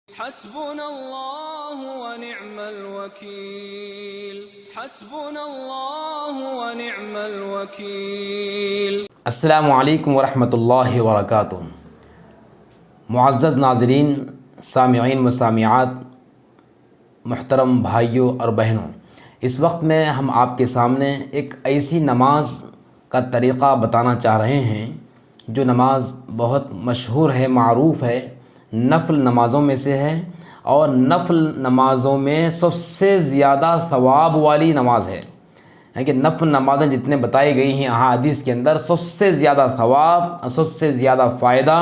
हस्बुनल्लाहु व निअमल वकील, हस्बुनल्लाहु व निअमल वकील। अस्सलामु अलैकुम व रहमतुल्लाहि व बरकातुहू। मुअज़्ज़ज़ नाज़रीन, सामिईन व सामिआत, मुहतरम भाइयों और बहनों, इस वक्त में हम आपके सामने एक ऐसी नमाज का तरीक़ा बताना चाह रहे हैं जो नमाज बहुत मशहूर है, मारूफ़ है, नफ़ल नमाज़ों में से है और नफ़ल नमाज़ों में सबसे ज़्यादा सवाब वाली नमाज़ है। यानी कि नफ़ल नमाज़ें जितने बताई गई हैं अहादीस के अंदर, सबसे ज़्यादा सवाब, सबसे ज़्यादा फ़ायदा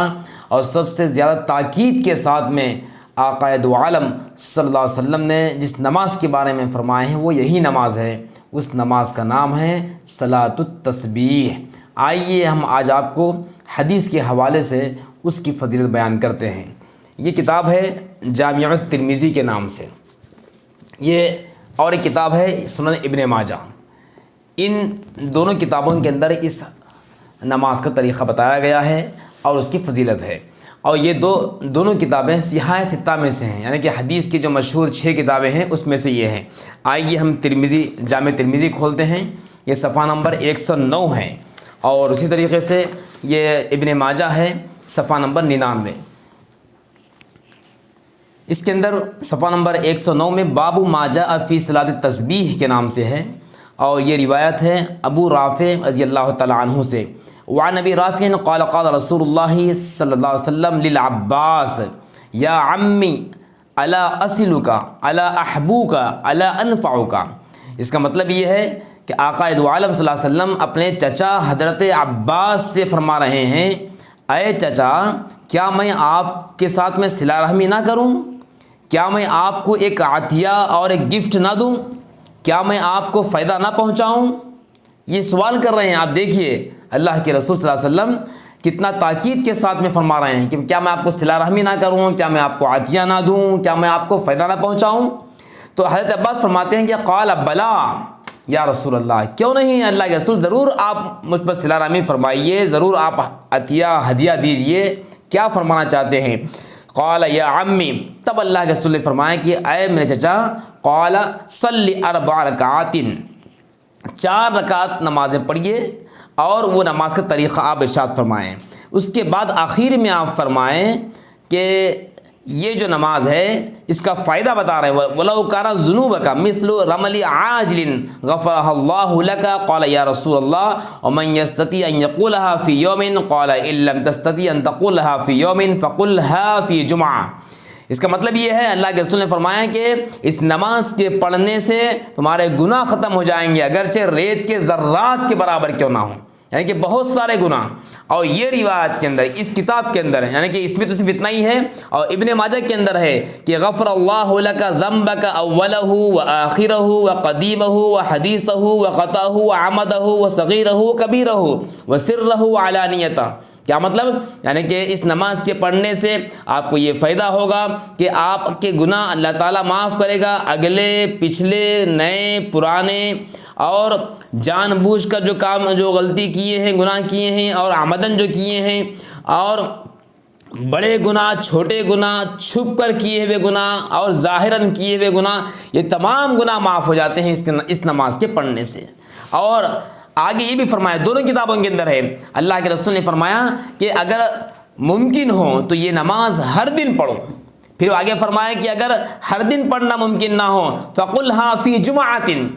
और सबसे ज़्यादा ताकीद के साथ में आक़ाए दो आलम सल्लल्लाहु अलैहि वसल्लम ने जिस नमाज के बारे में फ़रमाए हैं वो यही नमाज है। उस नमाज का नाम है सलातु तस्बीह। आइए हम आज आपको हदीस के हवाले से उसकी फजीलत बयान करते हैं। ये किताब है जामिअत तिरमिज़ी के नाम से, ये और एक किताब है सुनन इब्ने माजा। इन दोनों किताबों के अंदर इस नमाज का तरीक़ा बताया गया है और उसकी फजीलत है। और ये दोनों किताबें सिहाह सित्ता में से हैं, यानी कि हदीस की जो मशहूर 6 किताबें हैं उसमें से ये हैं। आइए हम जामे तिरमिज़ी खोलते हैं। ये सफ़ा नंबर 109 है और उसी तरीक़े से ये इब्ने माजा है, सफ़ा नंबर 99। इसके अंदर सफ़ा नंबर 109 में बाबू माजा फ़ी सलात तस्बीह के नाम से है और ये रिवायत है अबू राफ़े रज़ियल्लाहु तआला अन्हु से। व नबी राफ़े क़ाल क़ाल रसूलुल्लाहि सल्लल्लाहु अलैहि वसल्लम लिल अब्बास या अम्मी अला असिलुका अला अहबूका अला अनफ़उका। इसका मतलब ये है कि आक़ाए दो आलम सल्लल्लाहु अलैहि वसल्लम अपने चचा हज़रत अब्बास से फरमा रहे हैं, अय चचा, क्या मैं आपके साथ में सिला रहमी ना करूं? क्या मैं आपको एक आतिया और एक गिफ्ट ना दूं? क्या मैं आपको फ़ायदा ना पहुंचाऊं? ये सवाल कर रहे हैं। आप देखिए अल्लाह के रसूल सल्लल्लाहु अलैहि वसल्लम कितना ताकीद के साथ में फरमा रहे हैं कि क्या मैं आपको सिला रहमी ना करूं? क्या मैं आपको आतिया ना दूं? क्या मैं आपको फ़ायदा ना पहुँचाऊँ? तो हज़रत अब्बास फरमाते हैं कि क़ाल बला या रसूल अल्लाह, क्यों नहीं अल्लाह के रसूल, ज़रूर आप मुझ पर सिला रहमी फरमाइए, ज़रूर आप अतिया हदिया दीजिए, क्या फरमाना चाहते हैं? क़ाल या अम्मी, तब अल्लाह के रसूल ने फरमाया कि अय मेरे चचा, क़ाल सल्ली अर्बअ रकातिन, 4 रकात नमाज़ें पढ़िए और वो नमाज का तरीक़ा आप इरशाद फरमाएँ। उसके बाद आखिर में आप फरमाएँ कि ये जो नमाज है इसका फ़ायदा बता रहे हैं। वलौ काना ज़ुनूबका मिस्लु रमली आजिलिन गफ़रहल्लाहु लका। क़ाल या रसूलल्लाह वमन यस्तती अन यक़ूलहा फ़ी यौमिन। क़ाल इल्लम तस्तती अन तक़ूलहा फ़ी यौमिन फ़क़ुलहा फ़ी जुमअ। इसका मतलब ये है, अल्लाह के रसूल ने फरमाया कि इस नमाज के पढ़ने से तुम्हारे गुनाह ख़त्म हो जाएंगे, अगरचे रेत के ज़र्रात के बराबर क्यों ना हो, यानी कि बहुत सारे गुनाह। और ये रिवायत के अंदर, इस किताब के अंदर, यानी कि इसमें तो सिर्फ इतना ही है, और इब्ने माजा के अंदर है कि गफ़रल्लाहु लका ज़म्बका अव्वलहु व आखिरहु व क़दीमहु व हदीसहु व ख़ताहु व अमदहु व सग़ीरहु व कबीरहु व सिर्रहु व अलानियता। क्या मतलब? यानी कि इस नमाज के पढ़ने से आपको ये फ़ायदा होगा कि आपके गुनाह अल्लाह ताला माफ़ करेगा, अगले पिछले नए पुराने और जानबूझकर जो काम, जो गलती किए हैं, गुनाह किए हैं और आमदन जो किए हैं, और बड़े गुनाह, छोटे गुनाह, छुप कर किए हुए गुनाह और ज़ाहिरन किए हुए गुनाह, ये तमाम गुनाह माफ़ हो जाते हैं इस नमाज के पढ़ने से। और आगे ये भी फरमाया, दोनों किताबों के अंदर है, अल्लाह के रसूल ने फरमाया कि अगर मुमकिन हो तो ये नमाज हर दिन पढ़ो। फिर आगे फरमाया कि अगर हर दिन पढ़ना मुमकिन ना हो फ़क़ुलहा फ़ी जुमअतिन,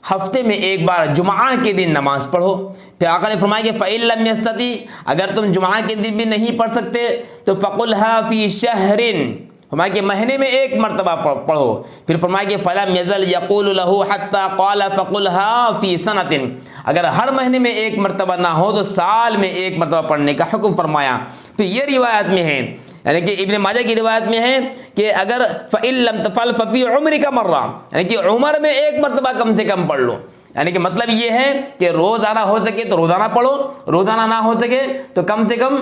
हफ्ते में एक बार जुमा के दिन नमाज पढ़ो। फिर आका ने फरमाया कि फ़इल्लम यस्तती, अगर तुम जुमा के दिन भी नहीं पढ़ सकते तो फ़क़ुलहा फ़ी शहरिन, फरमाया कि महीने में एक मरतबा पढ़ो। फिर फरमाया कि फ़लम यज़ल यक़ूलु लहू हत्ता क़ाल फ़क़ुलहा फ़ी सनतिन, अगर हर महीने में एक मरतबा ना हो तो साल में एक मरतबा पढ़ने का हुक्म फरमाया। फिर ये रिवायत में है, यानी कि इब्ने माजा की रिवायत में है कि अगर फ़इल्लम तफ़अल फ़फ़ी उम्रिका मर्रा, यानी कि उम्र में एक मरतबा कम से कम पढ़ लो। यानी कि मतलब ये है कि रोज़ाना हो सके तो रोज़ाना पढ़ो, रोज़ाना ना हो सके तो कम से कम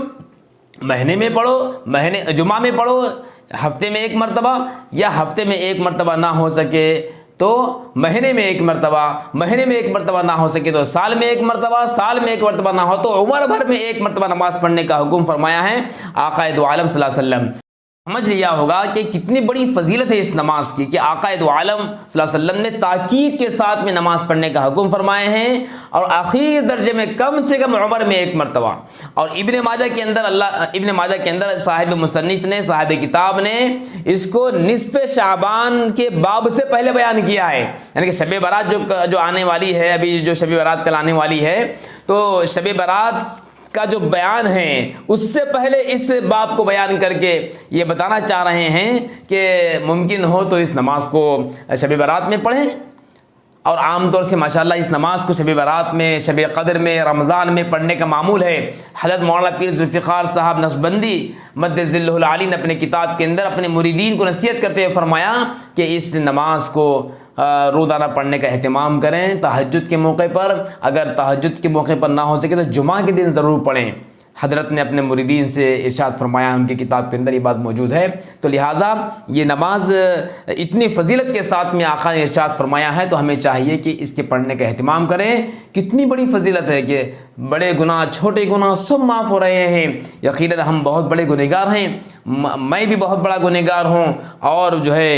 महीने में पढ़ो, महीने जुमा में पढ़ो, हफ्ते में एक मरतबा, या हफ्ते में एक मरतबा ना हो सके तो महीने में एक मरतबा, महीने में एक मरतबा ना हो सके तो साल में एक मरतबा, साल में एक मरतबा ना हो तो उम्र भर में एक मरतबा नमाज़ पढ़ने का हुक्म फरमाया है आक़ाए दो आलम सल्लल्लाहु अलैहि वसल्लम। समझ लिया होगा कि कितनी बड़ी फजीलत है इस नमाज की, कि आका दो आलम सल्लल्लाहु अलैहि वसल्लम ने ताकीद के साथ में नमाज पढ़ने का हुक्म फरमाए हैं, और आखिरी दर्जे में कम से कम उम्र में एक मरतबा। और इब्ने माजा के अंदर साहिब मुसन्निफ ने, साहिब किताब ने इसको निस्फ़ शाबान के बाब से पहले बयान किया है, यानी कि शब बारात जो आने वाली है, अभी जो शब बारात कल आने वाली है, तो शब बारात का जो बयान है उससे पहले इस बाब को बयान करके ये बताना चाह रहे हैं कि मुमकिन हो तो इस नमाज को शब बारात में पढ़ें। और आमतौर से माशाल्लाह इस नमाज को शब बारात में, शब क़द्र में, रमज़ान में पढ़ने का मामूल है। हज़रत मौलाना पीर ज़ुल्फ़िकार साहब नक्शबंदी मद्दज़िल्लुहुल आली ने अपने किताब के अंदर अपने मुरीदीन को नसीहत करते हुए फरमाया कि इस नमाज को रोज़ाना पढ़ने का एहतमाम करें। तहज्जुद के मौके पर, अगर तहज्जुद के मौके पर ना हो सके तो जुमा के दिन ज़रूर पढ़ें। हज़रत ने अपने मुरीदीन से इरशाद फरमाया, उनकी किताब के अंदर ये बात मौजूद है। तो लिहाजा ये नमाज इतनी फजीलत के साथ में आका ने इरशाद फरमाया है, तो हमें चाहिए कि इसके पढ़ने का एहतमाम करें। कितनी बड़ी फजीलत है कि बड़े गुनाह, छोटे गुनाह सब माफ़ हो रहे हैं। यकीनन हम बहुत बड़े गुनहगार हैं, मैं भी बहुत बड़ा गुनहगार हूँ, और जो है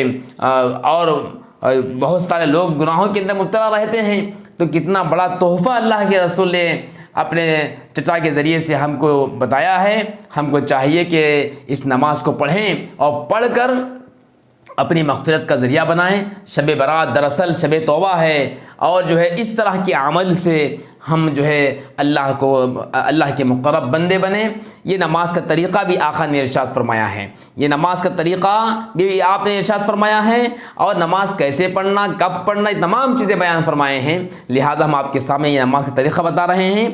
और बहुत सारे लोग गुनाहों के अंदर मुब्तला रहते हैं। तो कितना बड़ा तोहफ़ा अल्लाह के रसूल ने अपने चचा के ज़रिए से हमको बताया है। हमको चाहिए कि इस नमाज को पढ़ें और पढ़कर अपनी मग़फ़िरत का ज़रिया बनाएं। शब बारात दरअसल शब तौबा है, और जो है इस तरह के अमल से हम जो है अल्लाह के मुक़र्रब बंदे बने। ये नमाज का तरीक़ा भी आका ने इरशाद फरमाया है, ये नमाज का तरीक़ा भी आपने इरशाद फरमाया है, और नमाज कैसे पढ़ना, कब पढ़ना, ये तमाम चीज़ें बयान फरमाए हैं। लिहाजा हम आपके सामने ये नमाज का तरीक़ा बता रहे हैं।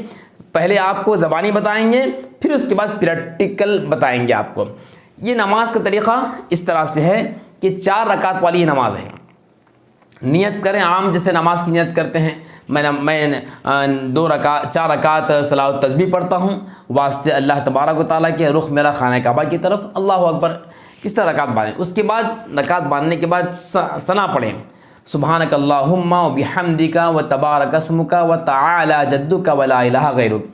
पहले आपको ज़बानी बताएंगे, फिर उसके बाद प्रैक्टिकल बताएंगे आपको। ये नमाज का तरीक़ा इस तरह से है कि 4 रकात वाली ये नमाज है। नियत करें, आम जैसे नमाज की नियत करते हैं। मैं 4 रकात सलात तस्बीह पढ़ता हूँ वास्ते अल्लाह तबारक व तआला के, रुख मेरा खाना काबा की तरफ, अल्लाह अकबर, इस तरह रकात बांधें। उसके बाद रकात बांधने के बाद सना पढ़ें, सुबहानक अल्लाहुम्मा व बिहम्दिका व तबारक अस्मुका व तआला जद्दुका व ला इलाहा गैरुक।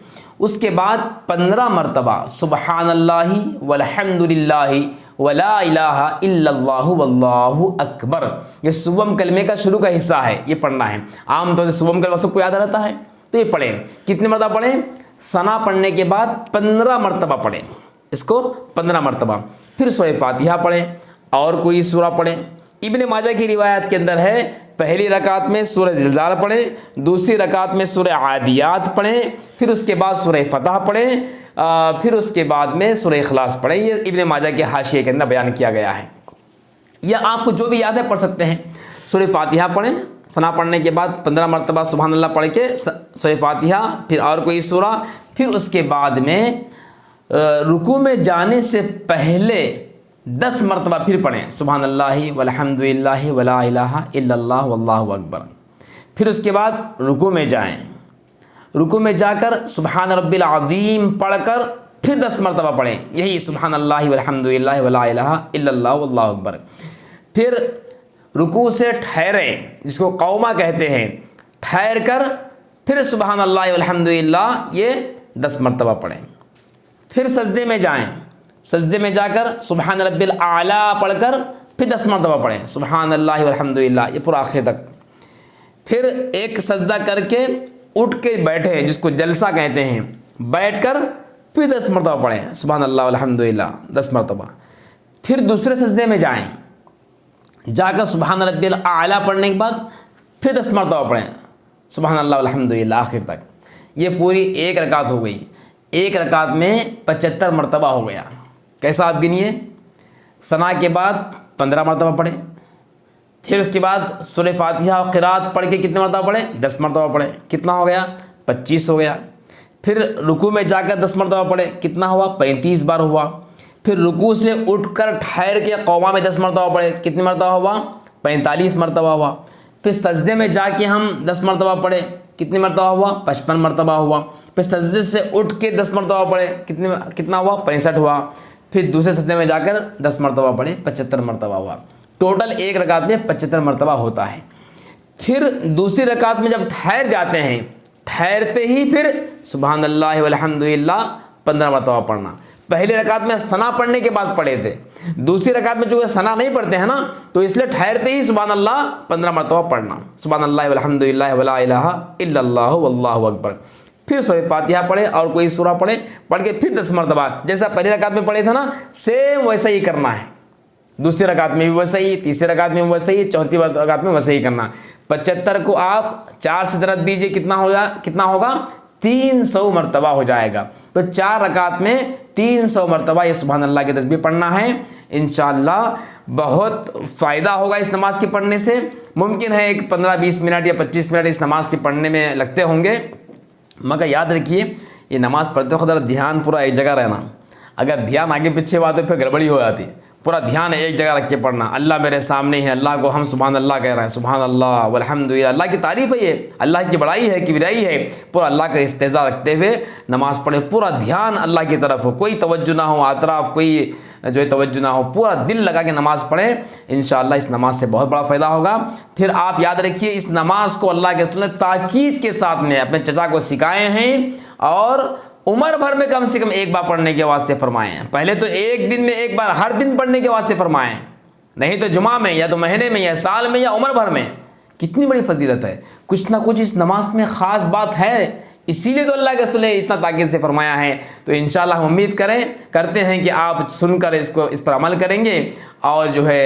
उसके बाद 15 मरतबा सुबहानल्लाहि वल्हम्दुलिल्लाहि वला इलाहा इल्लल्लाहु वल्लाहु अकबर। ये सुबम कलमे का शुरू का हिस्सा है, ये पढ़ना है। आमतौर से सुबम कलमा सबको याद रहता है, तो ये पढ़ें। कितने मरतबा पढ़ें? सना पढ़ने के बाद 15 मरतबा पढ़ें, इसको 15 मरतबा। फिर सूरह फातिहा पढ़ें और कोई सूरा पढ़ें। इब्ने माजा की रिवायत के अंदर है, पहली रकात में सूरह ज़िलज़ाल पढ़ें, दूसरी रकात में सूरह आदियात पढ़ें, फिर उसके बाद सूरह फतह पढ़ें, फिर उसके बाद में सूरह इखलास पढ़ें। ये इब्ने माजा के हाशिये के अंदर बयान किया गया है। या आपको जो भी याद है पढ़ सकते हैं। सूरह फातिहा पढ़ें, सना पढ़ने के बाद 15 मरतबा सुभान अल्लाह पढ़ के सूरह फातिहा, फिर और कोई सूरा, फिर उसके बाद में रुकू में जाने से पहले 10 मरतबा फिर पढ़ें, सुभान अल्लाहि वल्हम्दुलिल्लाहि वला इलाहा इल्लल्लाह वल्लाहु अकबर। फिर उसके बाद रुकू में जाएं, रुकू में जाकर सुभान रब्बिल अज़ीम पढ़कर फिर 10 मरतबा पढ़ें, यही सुभान अल्लाहि वल्हम्दुलिल्लाहि वला इलाहा इल्लल्लाह वल्लाहु अकबर। फिर रुकू से ठहरें, जिसको कौमा कहते हैं, ठहर कर फिर सुभान अल्लाहि वल्हम्दुलिल्लाह ये 10 मरतबा पढ़ें। फिर सजदे में जाएं, सजदे में जाकर सुबहान रब्बिल आला पढ़कर फिर 10 मरतबा पढ़ें, सुबहान अल्लाहि वल्हम्दुलिल्लाह, ये पूरा आखिर तक। फिर एक सजदा करके उठ के बैठे, जिसको जलसा कहते हैं, बैठकर फिर 10 मरतबा पढ़ें, सुबहान अल्लाह वल्हम्दुलिल्लाह 10 मरतबा। फिर दूसरे सजदे में जाएं, जाकर सुबहान रब्बिल आला पढ़ने के बाद फिर 10 मरतबा पढ़ें, सुबहान अल्लाह वल्हम्दुलिल्लाह आखिर तक। ये पूरी एक रकात हो गई। एक रकात में 75 मरतबा हो गया। कैसा आप गिनिए? सना के बाद 15 मरतबा पढ़ें, फिर उसके बाद सूरह फातिहा और क़िरात पढ़ के कितने मरतबा पढ़ें? 10 मरतबा पढ़ें, कितना हो गया? 25 हो गया। फिर रुकू में जाकर 10 मरतबा पढ़ें, कितना हुआ? 35 बार हुआ। फिर रुकू से उठकर ठहर के कौमा में 10 मरतबा पढ़ें, कितनी मरतबा हुआ? 45 मरतबा हुआ। फिर सजदे में जाके हम 10 मरतबा पढ़ें, कितनी मरतबा हुआ? 55 मरतबा हुआ। फिर सजदे से उठ के 10 मरतबा पढ़ें, कितना हुआ? 65 हुआ। फिर दूसरे सजदे में जाकर 10 मरतबा पढ़ें, 75 मरतबा हुआ। टोटल एक रकात में 75 मरतबा होता है। फिर दूसरी रकात में जब ठहर जाते हैं, ठहरते ही फिर सुबहान अल्लाह वल्हम्दुलिल्लाह 15 मरतबा पढ़ना। पहली रकात में सना पढ़ने के बाद पढ़े थे, दूसरी रकात में जो है सना नहीं पढ़ते हैं ना, तो इसलिए ठहरते ही सुभान अल्लाह 15 मरतबा पढ़ना, सुभान अल्लाह वल्हम्दुलिल्लाह वला इलाहा इल्लल्लाहु वल्लाहु अकबर। फिर सूरह फातिहा पढ़े और कोई सूरा पढ़े, पढ़ के फिर 10 मरतबा जैसा पहली रकात में पढ़े थे ना, सेम वैसा ही करना है। दूसरी रकात में भी वैसा ही, तीसरी रकात में वैसा ही, चौथी रकात में वैसा ही करना। 75 को आप 4 से ज़रा दीजिए, कितना होगा 300 मरतबा हो जाएगा। तो 4 रकात में 300 मरतबा ये सुभान अल्लाह की तस्बीह पढ़ना है। इंशाअल्लाह बहुत फ़ायदा होगा इस नमाज के पढ़ने से। मुमकिन है एक 15-20 मिनट या 25 मिनट इस नमाज के पढ़ने में लगते होंगे, मगर याद रखिए ये नमाज़ पढ़ते वक्त ध्यान पूरा एक जगह रहना। अगर ध्यान आगे पीछे हुआ तो फिर गड़बड़ी हो जाती। पूरा ध्यान एक जगह रख के पढ़ना। अल्लाह मेरे सामने है, अल्लाह को हम सुभान अल्लाह कह रहे हैं, सुभान अल्लाह वल्हम्दुलिल्लाह, अल्लाह की तारीफ़ है, ये अल्लाह की बड़ाई है, किबरियाई है। पूरा अल्लाह का इस्तेज़ा रखते हुए नमाज़ पढ़े, पूरा ध्यान अल्लाह की तरफ हो, कोई तवज्जो ना हो, आतराफ कोई जो है तवज्जो ना हो, पूरा दिल लगा के नमाज़ पढ़ें। इंशाअल्लाह इस नमाज से बहुत बड़ा फ़ायदा होगा। फिर आप याद रखिए इस नमाज को अल्लाह के रसूल ने ताकीद के साथ में अपने चचा को सिखाए हैं और उम्र भर में कम से कम एक बार पढ़ने के वास्ते फरमाए हैं। पहले तो एक दिन में एक बार, हर दिन पढ़ने के वास्ते फरमाए, नहीं तो जुमा में या तो महीने में या साल में या उम्र भर में। कितनी बड़ी फजीलत है, कुछ ना कुछ इस नमाज में ख़ास बात है, इसीलिए तो अल्लाह के रसूल ने इतना ताक़ीद से फरमाया है। तो इंशाअल्लाह हम उम्मीद करते हैं कि आप सुनकर इस पर अमल करेंगे और जो है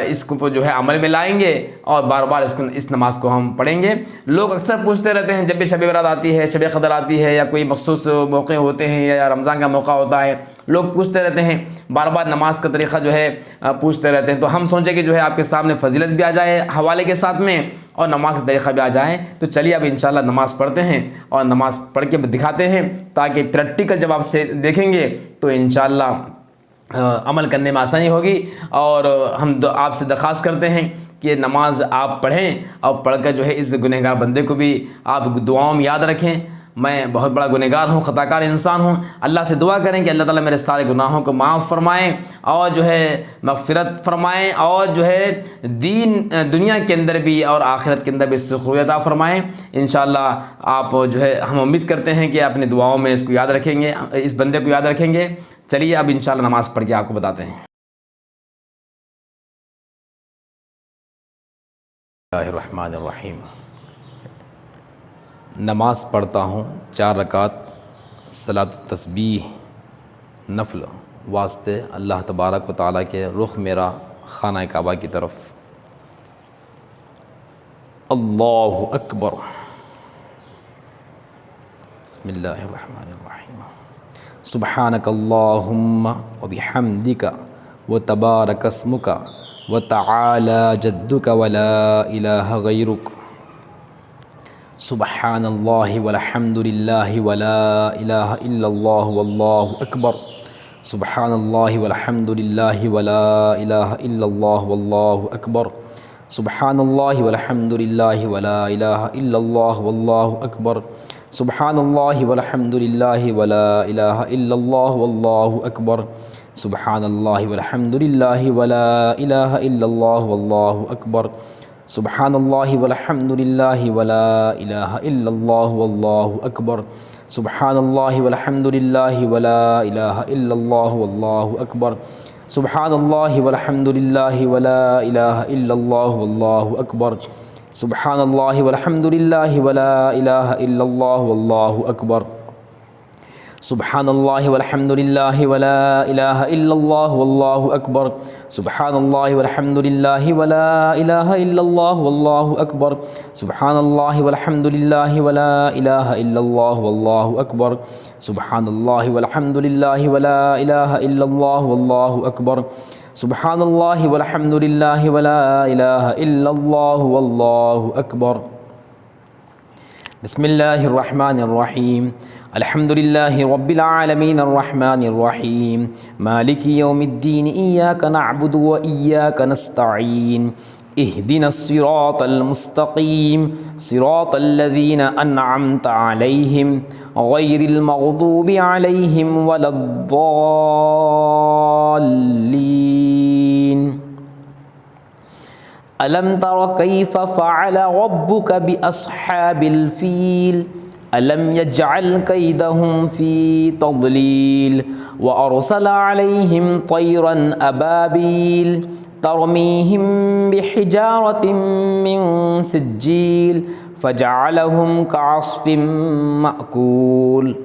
इसको जो है अमल में लाएंगे और बार बार इस नमाज को हम पढ़ेंगे। लोग अक्सर पूछते रहते हैं जब भी शब बरात आती है, शब क़द्र आती है या कोई मखसूस मौके होते हैं या रमज़ान का मौका होता है, लोग पूछते रहते हैं, बार बार नमाज का तरीक़ा जो है पूछते रहते हैं। तो हम सोचे कि जो है आपके सामने फजीलत भी आ जाए हवाले के साथ में और नमाज का तरीक़ा भी आ जाए। तो चलिए अब इंशाअल्लाह नमाज़ पढ़ते हैं और नमाज़ पढ़ के दिखाते हैं, ताकि प्रैक्टिकल जब आप से देखेंगे तो इंशाअल्लाह अमल करने में आसानी होगी। और हम आपसे दरख्वास्त करते हैं कि नमाज आप पढ़ें और पढ़कर जो है इस गुनहगार बंदे को भी आप दुआओं में याद रखें। मैं बहुत बड़ा गुनहगार हूँ, ख़ताकार इंसान हूँ। अल्लाह से दुआ करें कि अल्लाह ताला मेरे सारे गुनाहों को माफ़ फरमाएँ और जो है मग़फ़िरत फरमाएँ और जो है दुनिया के अंदर भी और आखिरत के अंदर भी सुख़रूयत अता फरमाएँ। इंशाअल्लाह आप जो है हम उम्मीद करते हैं कि अपनी दुआओं में इसको याद रखेंगे, इस बंदे को याद रखेंगे। चलिए अब इंशाअल्लाह नमाज़ पढ़ के आपको बताते हैं। बिस्मिल्लाहिर्रहमानिर्रहीम। नमाज़ पढ़ता हूँ 4 रकात सलातु तस्बीह नफल वास्ते अल्लाह तबारक व तआला के रुख मेरा खाना काबा की तरफ। अल्लाहु अकबर। बिस्मिल्लाहिर्रहमानिर्रहीम। सुब्हानकल्लाहुम्मा व बिहम्दिका व तबारकस्मुका व तआला जद्दुका व ला इलाहा गैरुक। सुब्हानल्लाहि वल्हम्दुलिल्लाहि वला इलाहा इल्लल्लाहु वल्लाहु अकबर। सुब्हानल्लाहि वल्हम्दुलिल्लाहि वला इलाहा इल्लल्लाहु वल्लाहु अकबर। सुब्हानल्लाहि वल्हम्दुलिल्लाहि वला इलाहा इल्लल्लाहु वल्लाहु अकबर। सुब्हानल्लाहि वल्हम्दुलिल्लाहि वला इलाहा इल्लल्लाहु वल्लाहु अकबर। सुब्हानल्लाहि वल्हम्दुलिल्लाहि वला इलाहा इल्लल्लाहु वल्लाहु अकबर। सुब्हानल्लाहि वल्हम्दुलिल्लाहि वला इलाहा इल्लल्लाहु वल्लाहु अकबर। सुब्हानल्लाहि वल्हम्दुलिल्लाहि वला इलाहा इल्लल्लाहु वल्लाहु अकबर। सुब्हानल्लाहि वल्हम्दुलिल्लाहि वला इलाहा इल्लल्लाहु वल्लाहु अकबर। सुब्हानल्लाहि वल्हम्दुलिल्लाहि वला इलाहा इल्लल्लाहु वल्लाहु अकबर। सुब्हानल्लाहि वल्हम्दुलिल्लाहि वला इलाहा इल्लल्लाहु वल्लाहु अकबर। सुब्हानल्लाहि वल्हम्दुलिल्लाहि वला इलाहा इल्लल्लाहु वल्लाहु अकबर। सुब्हानल्लाहि वल्हम्दुलिल्लाहि वला इलाहा इल्लल्लाहु वल्लाहु अकबर। सुब्हानल्लाहि वल्हम्दुलिल्लाहि वला इलाहा इल्लल्लाहु वल्लाहु अकबर। सुब्हानल्लाहि वल्हम्दुलिल्लाहि वला इलाहा इल्लल्लाहु वल्लाहु अकबर। बिस्मिल्लाहिर्रहमानिर्रहीम। अल्हम्दुलिल्लाहि रब्बिल आलमीन अर्रहमानिर रहीम मालिकि यौमिद्दीन इय्याका नअबुदु व इय्याका नस्तईन इहदिनस सिरातल मुस्तकीम सिरातल लज़ीना अनअमता अलैहिम गैरिल मग़दूबि अलैहिम वलद्दाल्लीन। अलम तर कैफ़ फ़अल रब्बुका बिअस्हाबिल फ़ील ألم يجعل كيدهم في تضليل وأرسل عليهم طيرا أبابيل ترميهم بحجارة من سجيل فجعلهم كعصف مأكول.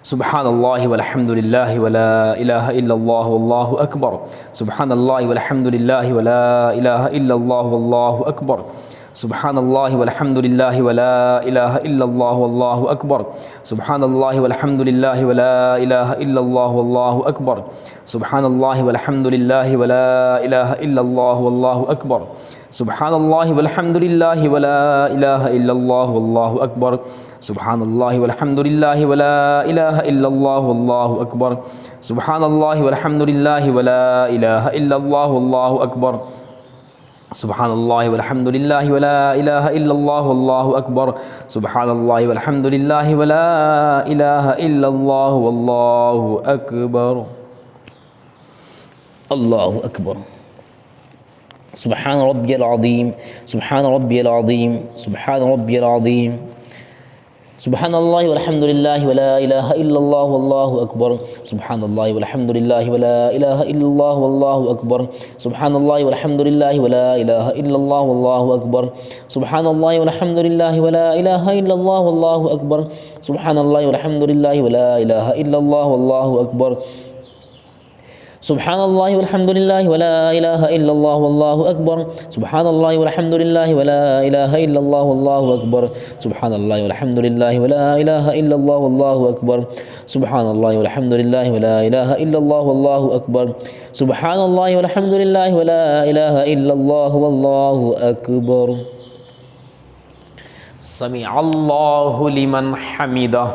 سبحان الله والحمد لله ولا إله إلا الله والله أكبر. سبحان الله والحمد لله ولا إله إلا الله والله أكبر. سبحان الله والحمد لله ولا إله إلا الله والله أكبر. سبحان الله والحمد لله ولا إله إلا الله والله أكبر. سبحان الله والحمد لله ولا إله إلا الله والله أكبر. سبحان الله والحمد لله ولا إله إلا الله والله أكبر. سبحان الله والحمد لله ولا إله إلا الله والله أكبر. سبحان الله والحمد لله ولا إله إلا الله والله أكبر. سبحان الله والحمد لله ولا إله إلا الله والله أكبر. سبحان الله والحمد لله ولا إله إلا الله والله أكبر. الله أكبر. سبحان ربي العظيم. سبحان ربي العظيم. سبحان ربي العظيم. سبحان الله والحمد لله ولا إله إلا الله والله أكبر. سبحان الله والحمد لله ولا إله إلا الله والله أكبر. سبحان الله والحمد لله ولا إله إلا الله والله أكبر. سبحان الله والحمد لله ولا إله إلا الله والله أكبر. سبحان الله والحمد لله ولا إله إلا الله والله أكبر. سبحان الله والحمد لله ولا إله إلا الله والله أكبر. سبحان الله والحمد لله ولا إله إلا الله والله أكبر. سبحان الله والحمد لله ولا إله إلا الله والله أكبر. سبحان الله والحمد لله ولا إله إلا الله والله أكبر. سبحان الله والحمد لله ولا إله إلا الله والله أكبر. سمع الله لمن حمده.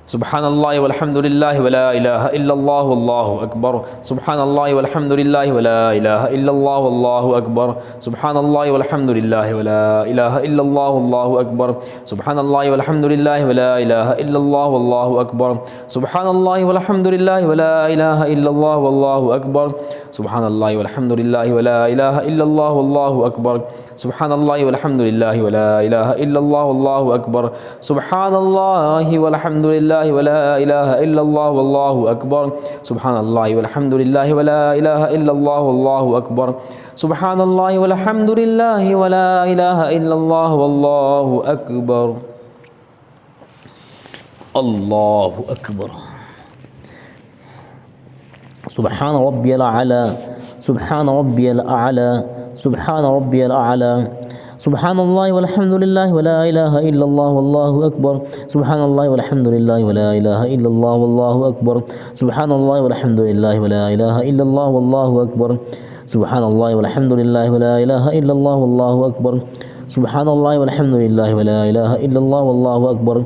سبحان الله والحمد لله ولا إله إلا الله والله أكبر. سبحان الله والحمد لله ولا إله إلا الله والله أكبر. سبحان الله والحمد لله ولا إله إلا الله والله أكبر. سبحان الله والحمد لله ولا إله إلا الله والله أكبر. سبحان الله والحمد لله ولا إله إلا الله والله أكبر. سبحان الله والحمد لله ولا إله إلا الله والله أكبر. سبحان الله والحمد لله ولا إله إلا الله والله أكبر. سبحان الله والحمد لله ولا إله إلا الله والله أكبر. سبحان الله والحمد لله ولا إله إلا الله والله أكبر. سبحان الله والحمد لله ولا إله إلا الله والله أكبر. الله أكبر. سبحان ربي الأعلى. سبحان ربي الأعلى. سبحان ربي الأعلى. سبحان الله والحمد لله ولا إله إلا الله والله أكبر. سبحان الله والحمد لله ولا إله إلا الله والله أكبر. سبحان الله والحمد لله ولا إله إلا الله والله أكبر. سبحان الله والحمد لله ولا إله إلا الله والله أكبر. سبحان الله والحمد لله ولا إله إلا الله والله أكبر.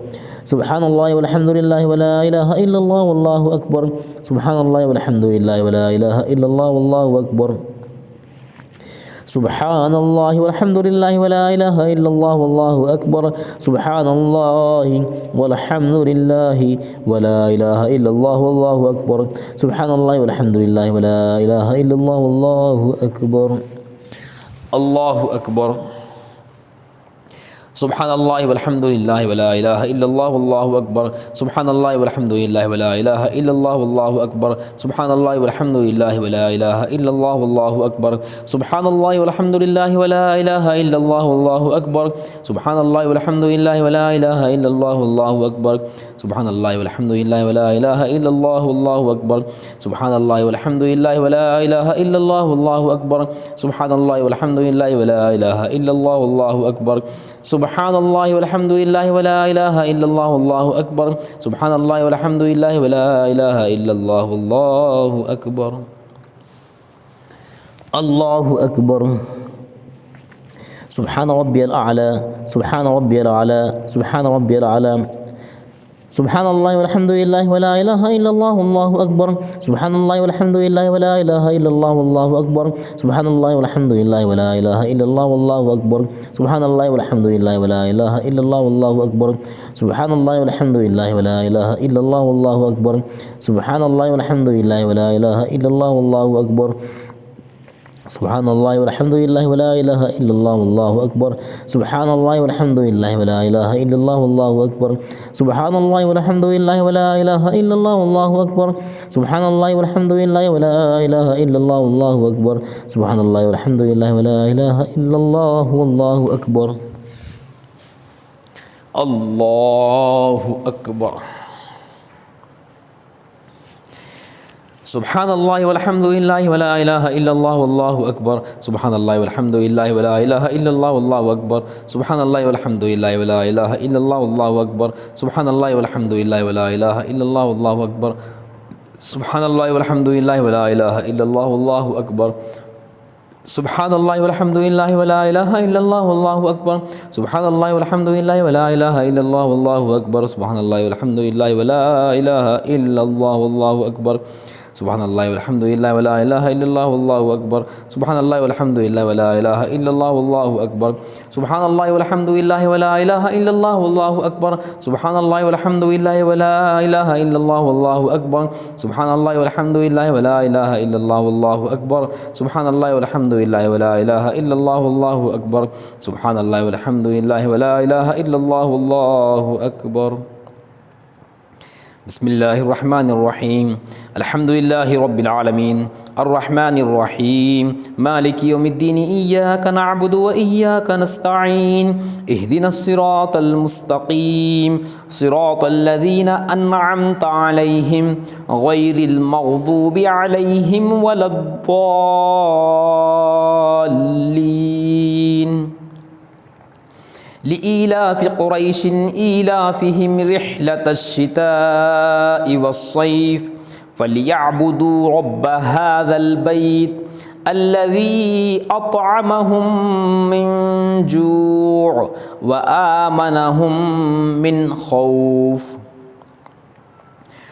سبحان الله والحمد لله ولا إله إلا الله والله أكبر. سبحان الله والحمد لله ولا إله إلا الله والله أكبر. سبحان الله والحمد لله ولا إله إلا الله والله أكبر. سبحان الله والحمد لله ولا إله إلا الله والله أكبر. سبحان الله والحمد لله ولا إله إلا الله والله أكبر. الله أكبر. سبحان الله والحمد لله ولا إله إلا الله والله أكبر. سبحان الله والحمد لله ولا إله إلا الله والله أكبر. سبحان الله والحمد لله ولا إله إلا الله والله أكبر. سبحان الله والحمد لله ولا إله إلا الله والله أكبر. سبحان الله والحمد لله ولا إله إلا الله والله أكبر. سبحان الله والحمد لله ولا إله إلا الله والله أكبر. سبحان الله والحمد لله ولا إله إلا الله والله أكبر. سبحان الله والحمد لله ولا إله إلا الله والله أكبر. سبحان الله والحمد لله ولا إله إلا الله والله أكبر. سبحان الله والحمد لله ولا إله إلا الله والله أكبر. الله أكبر. سبحان ربي الأعلى. سبحان ربي الأعلى. سبحان ربي الأعلى. سبحان الله والحمد لله ولا إله إلا الله والله أكبر. سبحان الله والحمد لله ولا إله إلا الله والله أكبر. سبحان الله والحمد لله ولا إله إلا الله والله أكبر. سبحان الله والحمد لله ولا إله إلا الله والله أكبر. سبحان الله والحمد لله ولا إله إلا الله والله أكبر. سبحان الله والحمد لله ولا إله إلا الله والله أكبر. سبحان الله والحمد لله ولا إله إلا الله والله أكبر سبحان الله والحمد لله ولا إله إلا الله والله أكبر سبحان الله والحمد لله ولا إله إلا الله والله أكبر سبحان الله والحمد لله ولا إله إلا الله والله أكبر سبحان الله والحمد لله ولا إله إلا الله والله أكبر الله أكبر سبحان الله والحمد لله ولا إله إلا الله والله أكبر سبحان الله والحمد لله ولا إله إلا الله والله أكبر سبحان الله والحمد لله ولا إله إلا الله والله أكبر سبحان الله والحمد لله ولا إله إلا الله والله أكبر سبحان الله والحمد لله ولا إله إلا الله والله أكبر سبحان الله والحمد لله ولا إله إلا الله والله أكبر سبحان الله والحمد لله ولا إله إلا الله والله أكبر سبحان الله والحمد لله ولا إله إلا الله والله أكبر سبحان الله والحمد لله ولا إله إلا الله والله أكبر سبحان الله والحمد لله ولا إله إلا الله والله أكبر سبحان الله والحمد لله ولا إله إلا الله والله أكبر سبحان الله والحمد لله ولا إله إلا الله والله أكبر سبحان الله والحمد لله ولا إله إلا الله والله أكبر سبحان الله والحمد لله ولا إله إلا الله والله أكبر سبحان الله والحمد لله ولا إله إلا الله والله أكبر بسم الله الرحمن الرحيم الحمد لله رب العالمين الرحمن الرحيم مالك يوم الدين إياك نعبد وإياك نستعين اهدنا الصراط المستقيم صراط الذين أنعمت عليهم غير المغضوب عليهم ولا الضالين لإيلاف قريش إيلافهم رحلة الشتاء والصيف فليعبدوا رب هذا البيت الذي أطعمهم من جوع وآمنهم من خوف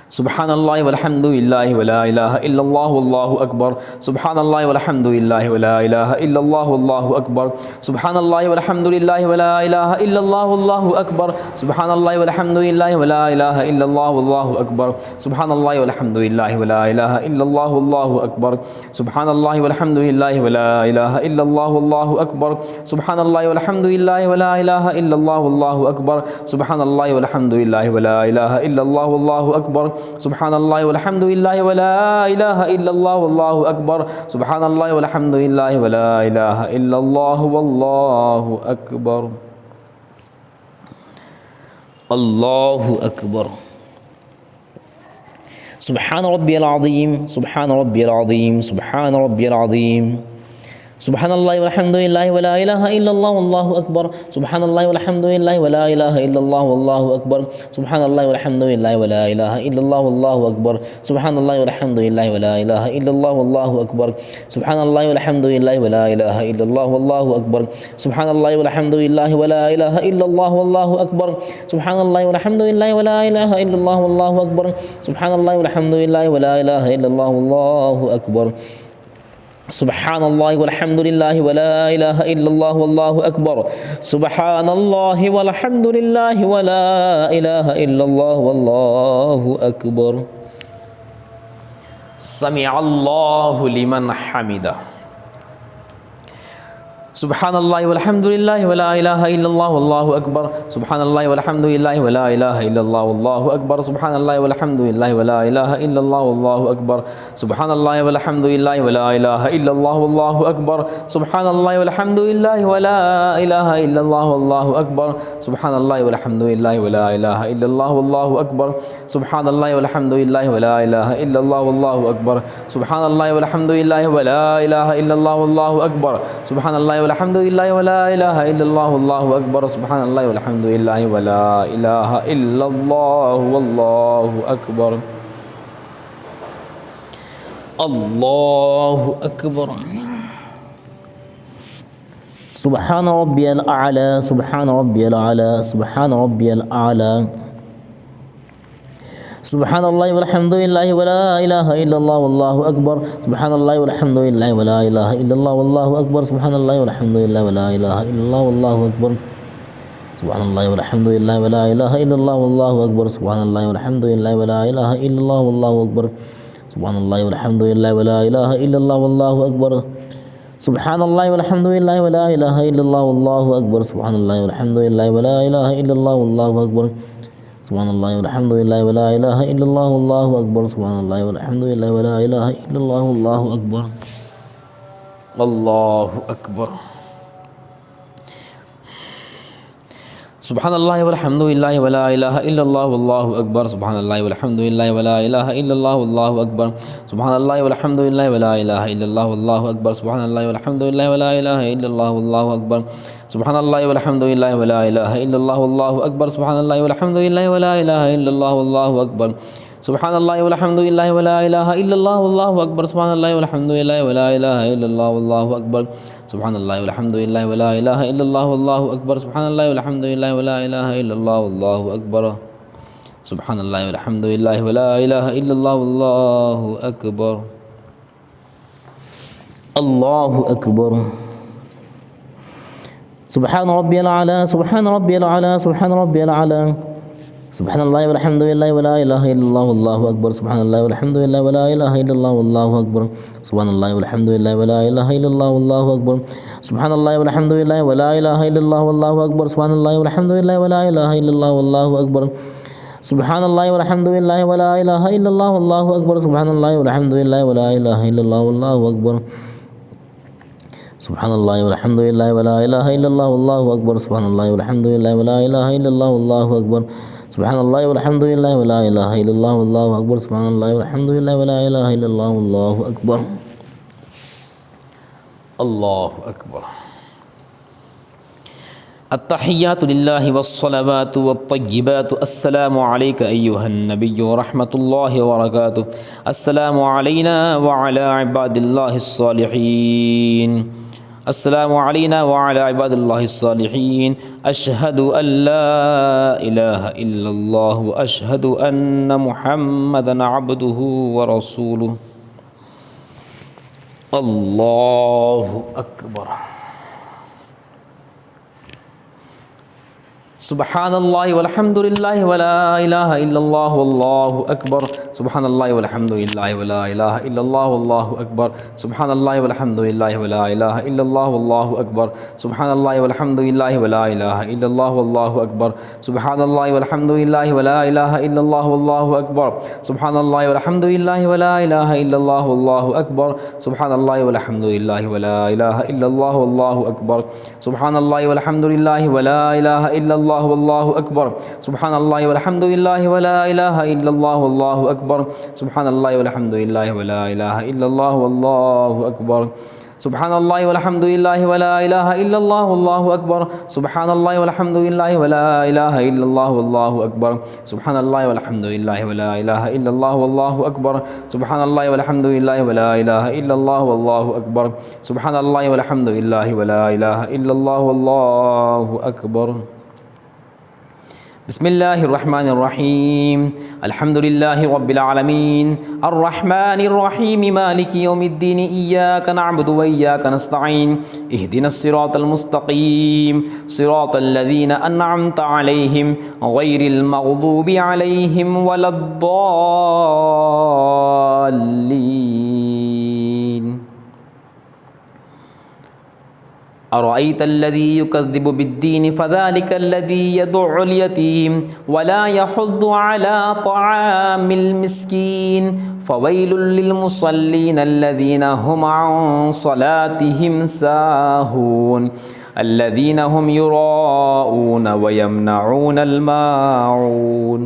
سبحان الله والحمد لله ولا إله إلا الله والله أكبر سبحان الله والحمد لله ولا إله إلا الله والله أكبر سبحان الله والحمد لله ولا إله إلا الله والله أكبر سبحان الله والحمد لله ولا إله إلا الله والله أكبر سبحان الله والحمد لله ولا إله إلا الله والله أكبر سبحان الله والحمد لله ولا إله إلا الله والله أكبر سبحان الله والحمد لله ولا إله إلا الله والله أكبر سبحان الله والحمد لله ولا إله إلا الله والله أكبر سبحان الله والحمد لله ولا إله إلا الله والله أكبر سبحان الله والحمد لله ولا إله إلا الله والله أكبر الله أكبر سبحان ربي العظيم سبحان ربي العظيم سبحان ربي العظيم سبحان الله والحمد لله ولا إله إلا الله والله أكبر سبحان الله والحمد لله ولا إله إلا الله والله أكبر سبحان الله والحمد لله ولا إله إلا الله والله أكبر سبحان الله والحمد لله ولا إله إلا الله والله أكبر سبحان الله والحمد لله ولا إله إلا الله والله أكبر سبحان الله والحمد لله ولا إله إلا الله والله أكبر سبحان الله والحمد لله ولا إله إلا الله والله أكبر سبحان الله والحمد لله ولا إله إلا الله والله أكبر سبحان الله والحمد لله ولا إله إلا الله والله أكبر سبحان الله والحمد لله ولا إله إلا الله والله أكبر سمع الله لمن حمده سبحان الله والحمد لله ولا إله إلا الله والله أكبر سبحان الله والحمد لله ولا إله إلا الله والله أكبر سبحان الله والحمد لله ولا إله إلا الله والله أكبر سبحان الله والحمد لله ولا إله إلا الله والله أكبر سبحان الله والحمد لله ولا إله إلا الله والله أكبر سبحان الله والحمد لله ولا إله إلا الله والله أكبر سبحان الله والحمد لله ولا إله إلا الله والله أكبر سبحان الله والحمد لله ولا إله إلا الله والله أكبر سبحان الله والحمد لله ولا إله إلا الله والله أكبر سبحان الله والحمد لله ولا إله إلا الله والله أكبر الله أكبر سبحان ربي الأعلى سبحان ربي الأعلى سبحان ربي الأعلى سبحان الله والحمد لله ولا إله إلا الله والله أكبر سبحان الله والحمد لله ولا إله إلا الله والله أكبر سبحان الله والحمد لله ولا إله إلا الله والله أكبر سبحان الله والحمد لله ولا إله إلا الله والله أكبر سبحان الله والحمد لله ولا إله إلا الله والله أكبر سبحان الله والحمد لله ولا إله إلا الله والله أكبر सुब्हानल्लाहि वल्हम्दुलिल्लाहि वला इलाहा इल्लल्लाह वल्लाहु अकबर। सुब्हानल्लाहि वल्हम्दुलिल्लाहि वला इलाहा इल्लल्लाह वल्लाहु अकबर। सुब्हानल्लाहि वल्हम्दुलिल्लाहि वला इलाहा इल्लल्लाह वल्लाहु अकबर। सुब्हानल्लाहि वल्हम्दुलिल्लाहि वला इलाहा इल्लल्लाह वल्लाहु अकबर। अल्लाहु अकबर। सुब्हानल्लाहि वल्हम्दुलिल्लाहि वला इलाहा इल्लल्लाह वल्लाहु अकबर। सुब्हानल्लाहि वल्हम्दुलिल्लाहि वला इलाहा इल्लल्लाह वल्लाहु अकबर। सुब्हानल्लाहि वल्हम्दुलिल्लाहि वला इलाहा इल्लल्लाह वल्लाहु अकबर। सुब्हानल्लाहि वल्हम्दुलिल्लाहि वला इलाहा इल्लल्लाह वल्लाहु अकबर। सुब्हानल्लाहि वल्हम्दुलिल्लाहि वला इलाहा इल्लल्लाह वल्लाहु अकबर। सुब्हानल्लाहि वल्हम्दुलिल्लाहि वला इलाहा इल्लल्लाह वल्लाहु अकबर। सुब्हानल्लाहि वल्हम्दुलिल्लाहि वला इलाहा इल्लल्लाह वल्लाहु अकबर। सुब्हानल्लाहि वल्हम्दुलिल्लाहि वला इलाहा इल्लल्लाह वल्लाहु अकबर। सुब्हानल्लाहि वल्हम्दुलिल्लाहि वला इलाहा इल्लल्लाह वल्लाहु अकबर। सुब्हानल्लाहि वल्हम्दुलिल्लाहि वला इलाहा इल्लल्लाह वल्लाहु अकबर। सुब्हानल्लाहि वल्हम्दुलिल्लाहि वला इलाहा इल्लल्लाह वल्लाहु अकबर। अल्लाहु अकबर। सुब्हान रब्बियल आला, सुब्हान रब्बियल आला, सुब्हान रब्बियल आला। सुब्हानल्लाहि वल्हम्दुलिल्लाहि वला इलाहा इल्लल्लाह वल्लाहु अकबर। सुब्हानल्लाहि वल्हम्दुलिल्लाहि वला इलाहा इल्लल्लाह वल्लाहु अकबर। सुब्हानल्लाहि वल्हम्दुलिल्लाहि वला इलाहा इल्लल्लाह वल्लाहु अकबर। सुब्हानल्लाहि वल्हम्दुलिल्लाहि वला इलाहा इल्लल्लाह वल्लाहु अकबर। सुब्हानल्लाहि वल्हम्दुलिल्लाहि वला इलाहा इल्लल्लाह वल्लाहु अकबर। सुब्हानल्लाहि वल्हम्दुलिल्लाहि वला इलाहा इल्लल्लाह वल्लाहु अकबर। सुब्हानल्लाहि वल्हम्दुलिल्लाहि वला इलाहा इल्लल्लाह वल्लाहु अकबर। सुब्हानल्लाहि वल्हम्दुलिल्लाहि वला इलाहा इल्लल्लाह वल्लाहु अकबर। सुब्हानल्लाहि वल्हम्दुलिल्लाहि वला इलाहा इल्लल्लाह वल्लाहु अकबर। सुब्हानल्लाहि वल्हम्दुलिल्लाहि वला इलाहा इल्लल्लाह वल्लाहु अकबर। सुब्हानल्लाहि वल्हम्दुलिल्लाहि वला इलाहा इल्लल्लाह वल्लाहु अकबर। अल्लाहु अकबर। अत्तहिय्यातु लिल्लाहि वस्सलावातु वत्तय्यिबातु अस्सलामु अलैका अय्युहन नबिय्यु व रहमतुल्लाहि व बरकातुहु। अस्सलामु अलैना व अला इबादिल्लाहिस सालिहीन। अस्सलामु अलैना व अला इबादिल्लाहिस सालिहीन। अशहदु अल्ला इलाहा इल्लल्लाह व अशहदु अन्न मुहम्मदन अब्दुहु व रसूलुहु। अल्लाहु अकबर। सुब्हानल्लाहि वल्हम्दुलिल्लाहि वला इलाहा इल्लल्लाह वल्लाहु अकबर। सुब्हानल्लाहि वल्हम्दुलिल्लाहि वला इलाहा इल्लल्लाह वल्लाहु अकबर। सुब्हानल्लाहि वल्हम्दुलिल्लाहि वला इलाहा इल्लल्लाह वल्लाहु अकबर। सुब्हानल्लाहि वल्हम्दुलिल्लाहि वला इलाहा इल्लल्लाह वल्लाहु अकबर। सुब्हानल्लाहि वल्हम्दुलिल्लाहि वला इलाहा इल्लल्लाह वल्लाहु अकबर। सुब्हानल्लाहि वल्हम्दुलिल्लाहि वला इलाहा इल्लल्लाह वल्लाहु अकबर। सुब्हानल्लाहि वल्हम्दुलिल्लाहि वला इलाहा इल्लल्लाह वल्लाहु अकबर। सुब्हानल्लाहि वल्हम्दुलिल्लाहि वला इलाहा इल्लल्लाह वल्लाहु अकबर। सुब्हानल्लाहि वल्हम्दुलिल्लाहि वला इलाहा इल्लल्लाह वल्लाहु अकबर। सुब्हानल्लाहि वल्हम्दुलिल्लाहि वला इलाहा इल्लल्लाह वल्लाहु अकबर। सुब्हानल्लाहि वल्हम्दुलिल्लाहि वला इलाहा इल्लल्लाह वल्लाहु अकबर। सुब्हानल्लाहि वल्हम्दुलिल्लाहि वला इलाहा इल्लल्लाह वल्लाहु अकबर। सुब्हानल्लाहि वल्हम्दुलिल्लाहि वला इलाहा इल्लल्लाह वल्लाहु अकबर। सुब्हानल्लाहि वल्हम्दुलिल्लाहि वला इलाहा इल्लल्लाह वल्लाहु अकबर। सुब्हानल्लाहि वल्हम्दुलिल्लाहि वला इलाहा इल्लल्लाह वल्लाहु अकबर। बिस्मिल्लाहिर्रहमानिर्रहीम। अल्हम्दुलिल्लाहि रब्बिल आलमीन अर्रहमानिर्रहीम मालिकि यौमिद्दीन इय्याका नअबुदु व इय्याका नस्तईन इहदिनस सिरातल मुस्तकीम सिरातल लज़ीना अनअमता अलैहिम गैरिल मग़दूबि अलैहिम वलद्दाल्लीन। अरअयतल्लज़ी युकज़्ज़िबु बिद्दीन फ़ज़ालिकल्लज़ी यदु'उल यतीम वला यहुद्दु अला तआमिल मिस्कीन फ़वैलुल लिलमुसल्लीन अल्लज़ीना हुम अन सलातिहिम साहून अल्लज़ीना हुम युराऊन व यमनऊनल माऊन।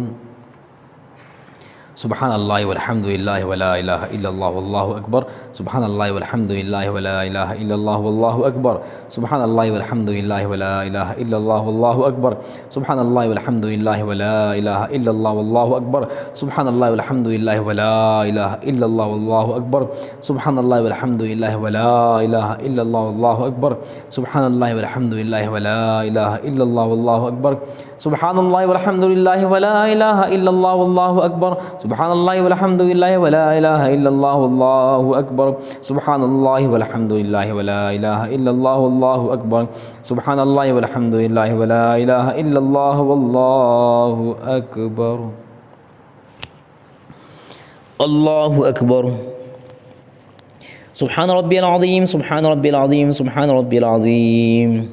सुब्हानल्लाहि वल्हम्दुलिल्लाहि वला इलाहा इल्लल्लाह वल्लाहु अकबर। सुब्हानल्लाहि वल्हम्दुलिल्लाहि वला इलाहा इल्लल्लाह वल्लाहु अकबर। सुब्हानल्लाहि वल्हम्दुलिल्लाहि वला इलाहा इल्लल्लाह वल्लाहु अकबर। सुब्हानल्लाहि वल्हम्दुलिल्लाहि वला इलाहा इल्लल्लाह वल्लाहु अकबर। सुब्हानल्लाहि वल्हम्दुलिल्लाहि वला इलाहा इल्लल्लाह वल्लाहु अकबर। सुब्हानल्लाहि वल्हम्दुलिल्लाहि वला इलाहा इल्लल्लाह वल्लाहु अकबर। सुब्हानल्लाहि वल्हम्दुलिल्लाहि वला इलाहा इल्लल्लाह वल्लाहु अकबर। सुब्हानल्लाहि वल्हम्दुलिल्लाहि वला इलाहा इल्लल्लाह वल्लाहु अकबर। सुब्हानल्लाहि वल्हम्दुलिल्लाहि वला इलाहा इल्लल्लाह वल्लाहु अकबर। सुब्हानल्लाहि वल्हम्दुलिल्लाहि वला इलाहा इल्लल्लाह वल्लाहु अकबर। सुब्हानल्लाहि वल्हम्दुलिल्लाहि वला इलाहा इल्लल्लाह वल्लाहु अकबर। अल्लाहु अकबर। سبحان ربي العظيم سبحان ربي العظيم سبحان ربي العظيم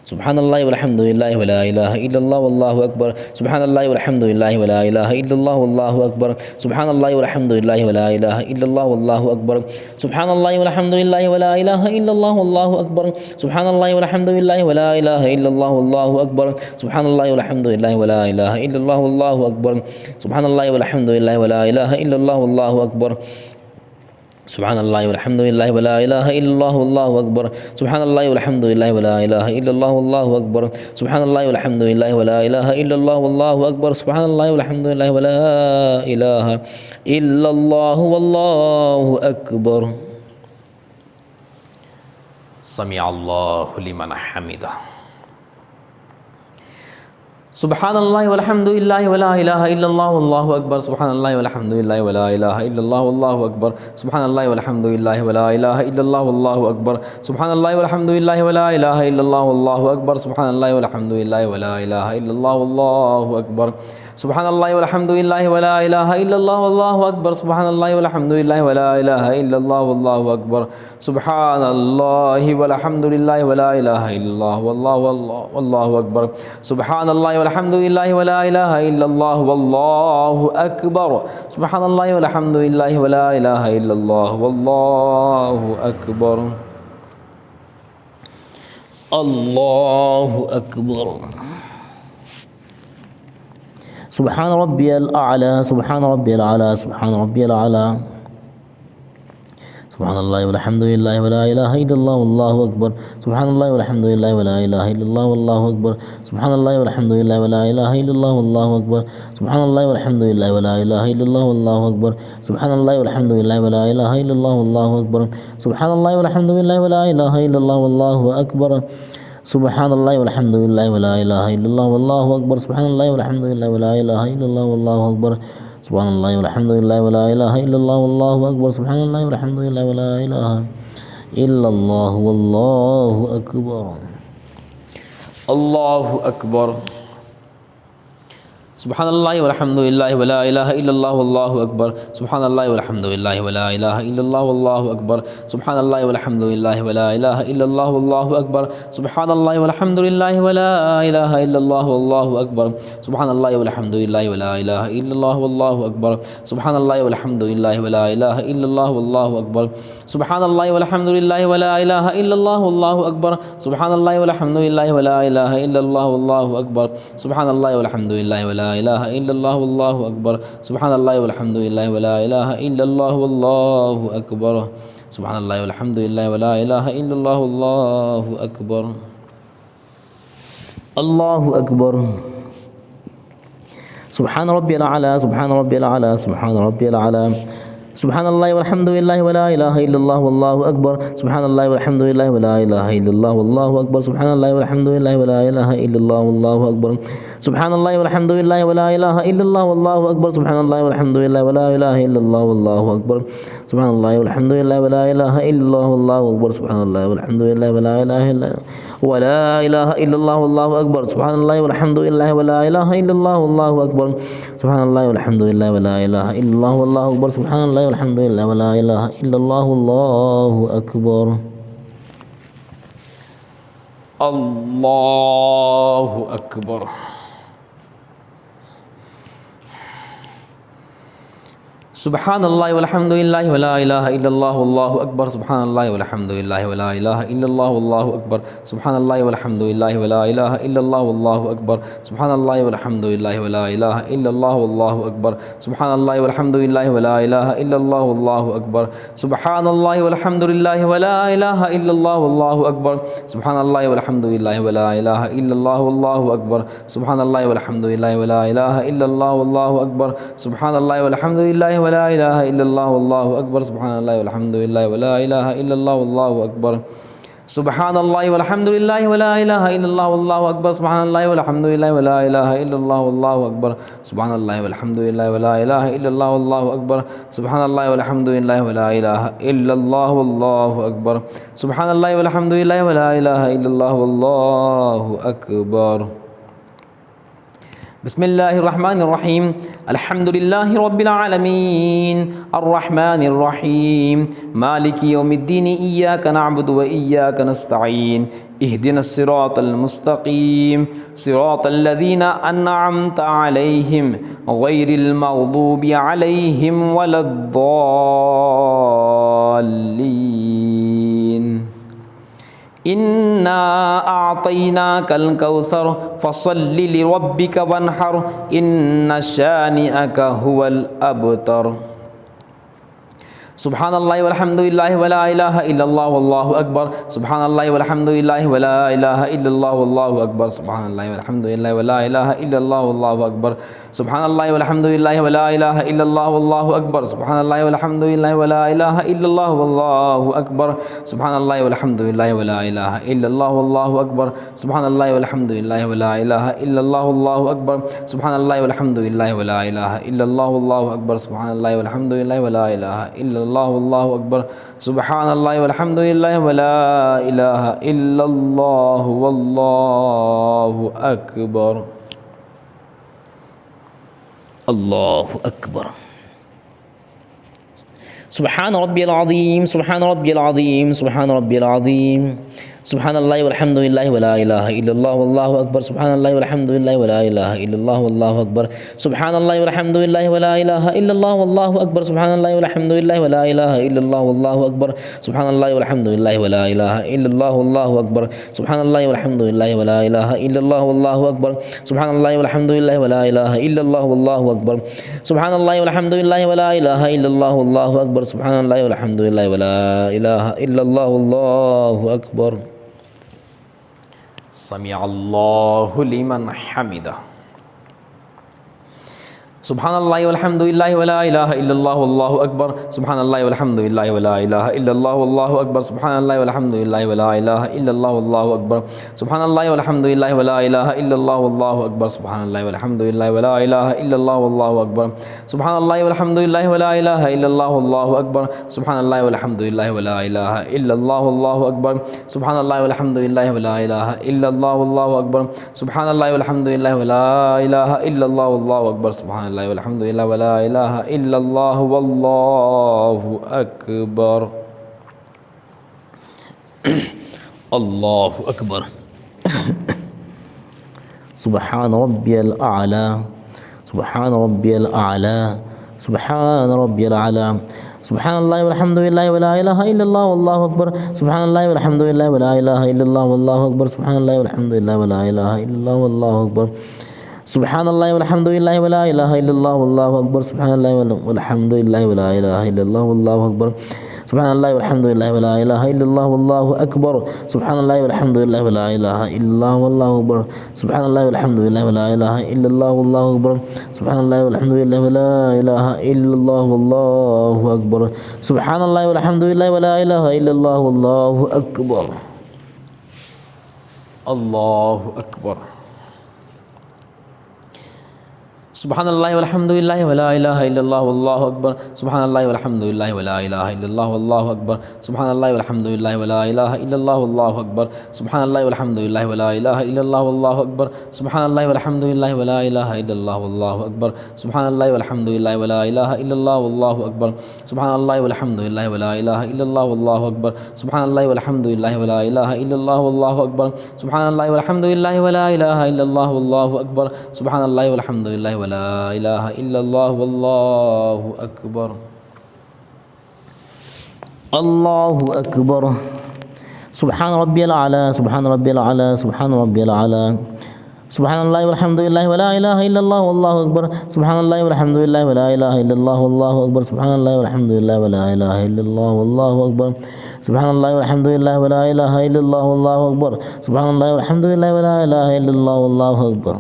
سبحان الله والحمد لله ولا إله إلا الله والله أكبر سبحان الله والحمد لله ولا إله إلا الله والله أكبر سبحان الله والحمد لله ولا إله إلا الله والله أكبر سبحان الله والحمد لله ولا إله إلا الله والله أكبر سبحان الله والحمد لله ولا إله إلا الله والله أكبر سبحان الله والحمد لله ولا إله إلا الله والله أكبر سبحان الله والحمد لله ولا إله إلا الله والله أكبر سبحان الله والحمد لله ولا إله إلا الله والله أكبر سبحان الله والحمد لله ولا إله إلا الله والله أكبر سبحان الله والحمد لله ولا إله إلا الله والله أكبر سبحان الله والحمد لله ولا إله إلا الله والله أكبر سمع الله لمن حمده سبحان الله والحمد لله ولا إله إلا الله والله أكبر سبحان الله والحمد لله ولا إله إلا الله والله أكبر سبحان الله والحمد لله ولا إله إلا الله والله أكبر سبحان الله والحمد لله ولا إله إلا الله والله أكبر سبحان الله والحمد لله ولا إله إلا الله والله أكبر سبحان الله والحمد لله ولا إله إلا الله والله أكبر سبحان الله والحمد لله ولا إله إلا الله والله أكبر سبحان الله والحمد لله ولا إله إلا الله والله أكبر سبحان الله والحمد لله ولا إله إلا الله والله أكبر سبحان الله والحمد لله ولا إله إلا الله والله أكبر الله أكبر سبحان ربي الأعلى سبحان ربي الأعلى سبحان ربي الأعلى سبحان الله والحمد لله ولا إله إلا الله والله أكبر سبحان الله والحمد لله ولا إله إلا الله والله أكبر سبحان الله والحمد لله ولا إله إلا الله والله أكبر سبحان الله والحمد لله ولا إله إلا الله والله أكبر سبحان الله والحمد لله ولا إله إلا الله والله أكبر سبحان الله والحمد لله ولا إله إلا الله والله أكبر سبحان الله والحمد لله ولا إله إلا الله والله أكبر سبحان الله والحمد لله ولا إله إلا الله والله أكبر سبحان الله والحمد لله ولا إله إلا الله والله أكبر سبحان الله والحمد لله ولا إله إلا الله والله أكبر الله أكبر سبحان الله والحمد لله ولا إله إلا الله والله أكبر سبحان الله والحمد لله ولا إله إلا الله والله أكبر سبحان الله والحمد لله ولا إله إلا الله والله أكبر سبحان الله والحمد لله ولا إله إلا الله والله أكبر سبحان الله والحمد لله ولا إله إلا الله والله أكبر سبحان الله والحمد لله ولا إله إلا الله والله أكبر سبحان الله والحمد لله ولا إله إلا الله والله أكبر سبحان الله والحمد لله ولا إله إلا الله والله أكبر سبحان الله والحمد لله ولا إله إلا الله والله أكبر سبحان الله والحمد لله ولا إله إلا الله والله أكبر سبحان الله والحمد لله ولا إله إلا الله والله أكبر الله أكبر سبحان ربي الأعلى سبحان ربي الأعلى سبحان ربي الأعلى سبحان الله والحمد لله ولا إله إلا الله والله أكبر سبحان الله والحمد لله ولا إله إلا الله والله أكبر سبحان الله والحمد لله ولا إله إلا الله والله أكبر سبحان الله والحمد لله ولا إله إلا الله والله أكبر سبحان الله والحمد لله ولا إله إلا الله والله أكبر سبحان الله والحمد لله ولا إله إلا الله والله أكبر سبحان الله والحمد لله ولا إله إلا الله والله أكبر سبحان الله والحمد لله ولا إله إلا الله والله أكبر سبحان الله والحمد لله ولا إله إلا الله والله أكبر سبحان الله والحمد لله ولا إله إلا الله والله أكبر الله أكبر سبحان الله والحمد لله ولا إله إلا الله والله أكبر سبحان الله والحمد لله ولا إله إلا الله والله أكبر سبحان الله والحمد لله ولا إله إلا الله والله أكبر سبحان الله والحمد لله ولا إله إلا الله والله أكبر سبحان الله والحمد لله ولا إله إلا الله والله أكبر سبحان الله والحمد لله ولا إله إلا الله والله أكبر سبحان الله والحمد لله ولا إله إلا الله والله أكبر سبحان الله والحمد لله ولا إله إلا الله والله أكبر سبحان الله والحمد لله ولا إله إلا الله والله أكبر سبحان الله والحمد لله ولا إله إلا الله والله أكبر سبحان الله والحمد لله ولا إله إلا الله والله أكبر سبحان الله والحمد لله ولا إله إلا الله والله أكبر سبحان الله والحمد لله ولا إله إلا الله والله أكبر سبحان الله والحمد لله ولا إله إلا الله والله أكبر سبحان الله والحمد لله ولا إله إلا الله والله أكبر بسم الله الرحمن الرحيم الحمد لله رب العالمين الرحمن الرحيم مالك يوم الدين إياك نعبد وإياك نستعين اهدنا الصراط المستقيم صراط الذين أنعمت عليهم غير المغضوب عليهم ولا الضالين إنا أعطيناك الكوثر فصل لربك وانحر إن شانئك هو الأبتر سبحان الله والحمد لله ولا إله إلا الله والله أكبر سبحان الله والحمد لله ولا إله إلا الله والله أكبر سبحان الله والحمد لله ولا إله إلا الله والله أكبر سبحان الله والحمد لله ولا إله إلا الله والله أكبر سبحان الله والحمد لله ولا إله إلا الله والله أكبر سبحان الله والحمد لله ولا إله إلا الله والله أكبر سبحان الله والحمد لله ولا إله إلا الله والله أكبر سبحان الله والحمد لله ولا إله إلا الله والله أكبر سبحان الله والحمد لله ولا إله إلا الله والله أكبر سبحان الله والحمد لله ولا إله إلا الله والله أكبر الله أكبر سبحان ربي العظيم سبحان ربي العظيم سبحان ربي العظيم سبحان الله والحمد لله ولا إله إلا الله والله أكبر سبحان الله والحمد لله ولا إله إلا الله والله أكبر سبحان الله والحمد لله ولا إله إلا الله والله أكبر سبحان الله والحمد لله ولا إله إلا الله والله أكبر سبحان الله والحمد لله ولا إله إلا الله والله أكبر سبحان الله والحمد لله ولا إله إلا الله والله أكبر سبحان الله والحمد لله ولا إله إلا الله والله أكبر سبحان الله والحمد لله ولا إله إلا الله والله أكبر سبحان الله والحمد لله ولا إله إلا الله والله أكبر سمع الله لمن حمده سبحان الله والحمد لله ولا إله إلا الله والله أكبر سبحان الله والحمد لله ولا إله إلا الله والله أكبر سبحان الله والحمد لله ولا إله إلا الله والله أكبر سبحان الله والحمد لله ولا إله إلا الله والله أكبر سبحان الله والحمد لله ولا إله إلا الله والله أكبر سبحان الله والحمد لله ولا إله إلا الله والله أكبر سبحان الله والحمد لله ولا إله إلا الله والله أكبر سبحان الله والحمد لله ولا إله إلا الله والله أكبر سبحان الله والحمد لله ولا إله إلا الله والله أكبر سبحان الله والحمد لله ولا إله إلا الله والله أكبر الله أكبر سبحان ربي الأعلى سبحان ربي الأعلى سبحان ربي الأعلى سبحان الله والحمد لله ولا إله إلا الله والله أكبر سبحان الله والحمد لله ولا إله إلا الله والله أكبر سبحان الله والحمد لله ولا إله إلا الله والله أكبر سبحان الله والحمد لله ولا إله إلا الله والله أكبر سبحان الله والحمد لله ولا إله إلا الله والله أكبر سبحان الله والحمد لله ولا إله إلا الله والله أكبر سبحان الله والحمد لله ولا إله إلا الله والله أكبر سبحان الله والحمد لله ولا إله إلا الله والله أكبر سبحان الله والحمد لله ولا إله إلا الله والله أكبر سبحان الله والحمد لله ولا إله إلا الله والله أكبر الله أكبر سبحان الله والحمد لله ولا إله إلا الله والله أكبر سبحان الله والحمد لله ولا إله إلا الله والله أكبر سبحان الله والحمد لله ولا إله إلا الله والله أكبر سبحان الله والحمد لله ولا إله إلا الله والله أكبر سبحان الله والحمد لله ولا إله إلا الله والله أكبر سبحان الله والحمد لله ولا إله إلا الله والله أكبر سبحان الله والحمد لله ولا إله إلا الله والله أكبر سبحان الله والحمد لله ولا إله إلا الله والله أكبر سبحان الله والحمد لله ولا إله إلا الله والله أكبر سبحان الله والحمد لله ولا إله إلا الله والله أكبر الله أكبر سبحان ربي الأعلى سبحان ربي الأعلى سبحان ربي الأعلى سبحان الله والحمد لله ولا إله إلا الله والله أكبر سبحان الله والحمد لله ولا إله إلا الله والله أكبر سبحان الله والحمد لله ولا إله إلا الله والله أكبر سبحان الله والحمد لله ولا إله إلا الله والله أكبر سبحان الله والحمد لله ولا إله إلا الله والله أكبر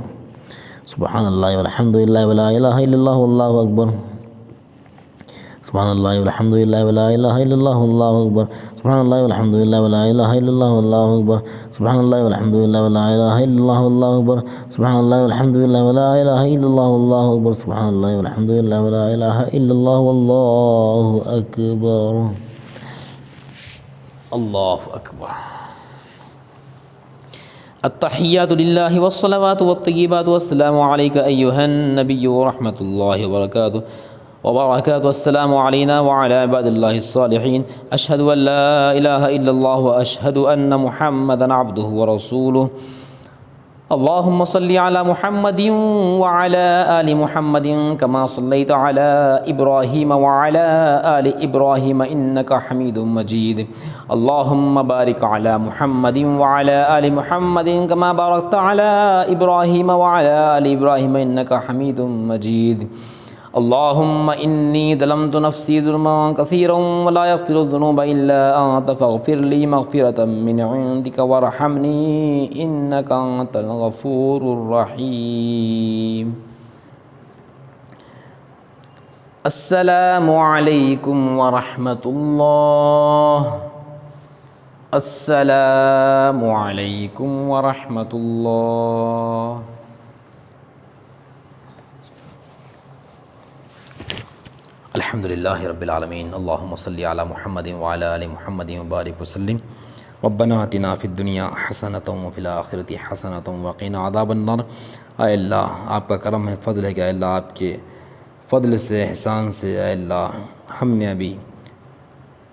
سبحان الله والحمد لله ولا إله إلا الله والله أكبر سبحان الله والحمد لله ولا إله إلا الله والله أكبر سبحان الله والحمد لله ولا إله إلا الله والله أكبر سبحان الله والحمد لله ولا إله إلا الله والله أكبر سبحان الله والحمد لله ولا إله إلا الله والله أكبر سبحان الله والحمد لله ولا إله إلا الله والله أكبر الله أكبر अत्तहिय्यातु लिल्लाहि वस्सलावातु वत्तय्यिबातु वस्सलामु अलैका अय्युहन नबिय्यु व रहमतुल्लाहि व बरकातुहु अस्सलामु अलैना व अला इबादिल्लाहिस सालिहीन अशहदु अन ला इलाहा इल्लल्लाह व अशहदु अन्न मुहम्मदन अब्दुहु व रसूलुहु अल्लाहुम्मा सल्लि अला मुहम्मदिन व अला आलि मुहम्मदिन कमा सल्लैता अला इब्राहीम व अला आलि इब्राहीम इन्नका हमीदुम मजीद अल्लाहुम्मा बारिक अला मुहम्मदिन व अला आलि मुहम्मदिन कमा बारकता अला इब्राहीम व अला आलि इब्राहीम इन्नका हमीदुम मजीद अल्लाहुम्मा इन्नी ज़लमतु नफ़्सी ज़ुल्मन कसीरन व ला यग़फ़िरुज़्ज़ुनूब इल्ला अंत फ़ग़फ़िरली मग़फ़िरतम मिन इंदिक वरहमनी इन्नका अंतल गफ़ूरुर रहीम। अस्सलामु अलैकुम व रहमतुल्लाह। अस्सलामु अलैकुम व रहमतुल्लाह। अल्हम्दुलिल्लाहि रब्बिल आलमीन अल्लाहुम्मा सल्लि अला मुहम्मदिन व अला आलि मुहम्मदिन व बारिक वसल्लिम रब्बना आतिना फिद दुनिया हसनतम व फिल आखिरति हसनतम व क़िना अज़ाबन नार। ऐ अल्लाह आपका करम है, फ़ज़ल है कि अल्लाह आपके फ़ज़ल से एहसान से अल्लाह हमने अभी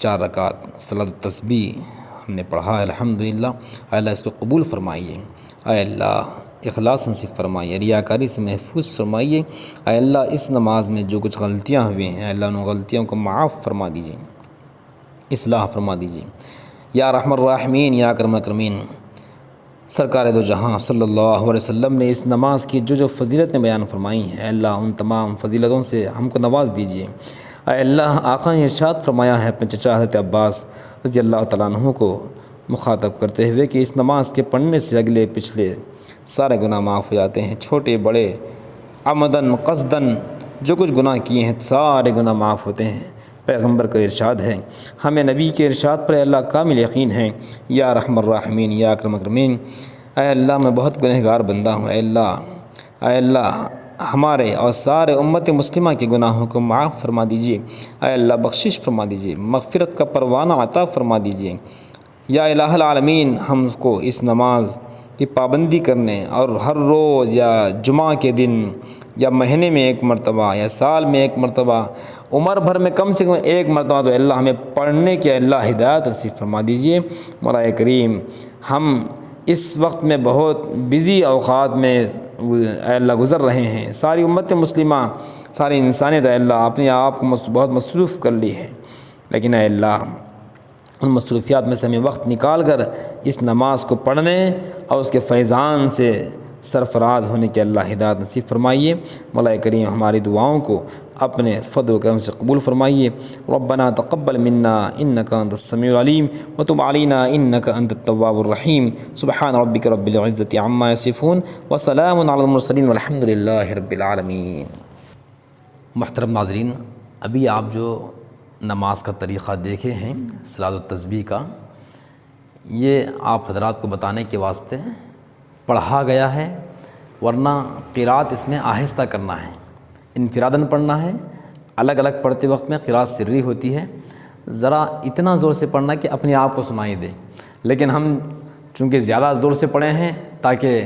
4 रकात सलातु तस्बीह हमने पढ़ा है अल्हम्दुलिल्लाह। अल्लाह इसको कबूल फ़रमाइए। अल्लाह इखलास नसीब फ़रमाइए, रियाकारी से महफूज फ़रमाइए। अल्लाह इस नमाज में जो कुछ गलतियाँ हुई हैं अल्लाह उन गलतियों को माफ़ फ़रमा दीजिए, इस्लाह फ़रमा दीजिए। या रहमान राहिमीन या अकरम अकरमीन सरकार दो जहाँ सल्लल्लाहु अलैहि वसल्लम ने इस नमाज की जो फ़जीलतें बयान फ़रमाई हैं अल्लाह उन तमाम फ़जीलतों से हमको नवाज़ दीजिए। अल्लाह आका ने इरशाद फ़रमाया है अपने चचा हज़रत अब्बास रज़ियल्लाहु तआला अन्हु को मुखातब करते हुए कि इस नमाज के पढ़ने से अगले पिछले सारे गुनाह माफ़ हो जाते हैं, छोटे बड़े अमदन क़स्दन जो कुछ गुनाह किए हैं सारे गुनाह माफ़ होते हैं। पैगंबर का इरशाद है, हमें नबी के इरशाद पर अल्लाह कामिल यकीन है। या रहमान राहिमीन या अकरम अकरमीन अल्लाह मैं बहुत गुनहगार बंदा हूँ। अल्लाह हमारे और सारे उम्मत मुस्लिमा के गुनाहों को माफ़ फ़रमा दीजिए। अल्लाह बख्शिश फ़रमा दीजिए, मग़फ़िरत का परवाना अता फ़रमा दीजिए। या इलाहुल आलमीन हमको इस नमाज की पाबंदी करने और हर रोज़ या जुमा के दिन या महीने में 1 मरतबा या साल में 1 मरतबा उम्र भर में कम से कम 1 मरतबा तो अल्लाह हमें पढ़ने की अल्लाह हिदायत नसीब फ़रमा दीजिए। मौला करीम हम इस वक्त में बहुत बिज़ी औक़ात में अल्लाह गुज़र रहे हैं। सारी उम्मत मुस्लिमा सारी इंसानियत अल्लाह अपने आप को बहुत मसरूफ़ कर ली है, लेकिन अल्लाह उन मसरूफ़ियात में से हमें वक्त निकाल कर इस नमाज को पढ़ने और उसके फैज़ान से सरफराज होने की अल्लाह हिदायत नसीब फ़रमाइए। मौला करीम हमारी दुआओं को अपने फ़ज़ल व करम से कबूल फ़रमाइए। रब्बना तक़ब्बल मिन्ना इन्नका अंतस समीउल अलीम व तुब अलैना इन्नका अंतत तव्वाबुर रहीम। सुब्हान रब्बिका रब्बिल इज़्ज़ति अम्मा यसिफ़ून व सलामुन अलल मुरसलीन वल्हम्दुलिल्लाहि रब्बिल आलमीन। मुहतरम नाज़रीन, अभी आप जो नमाज का तरीक़ा देखे हैं सलातु तस्बीह का, ये आप हज़रात को बताने के वास्ते पढ़ा गया है, वरना क़िरात इसमें आहिस्ता करना है, इनफ़िरादन पढ़ना है। अलग अलग पढ़ते वक्त में क़िरात सिर्री होती है, ज़रा इतना ज़ोर से पढ़ना कि अपने आप को सुनाई दे। लेकिन हम चूँकि ज़्यादा ज़ोर से पढ़े हैं ताकि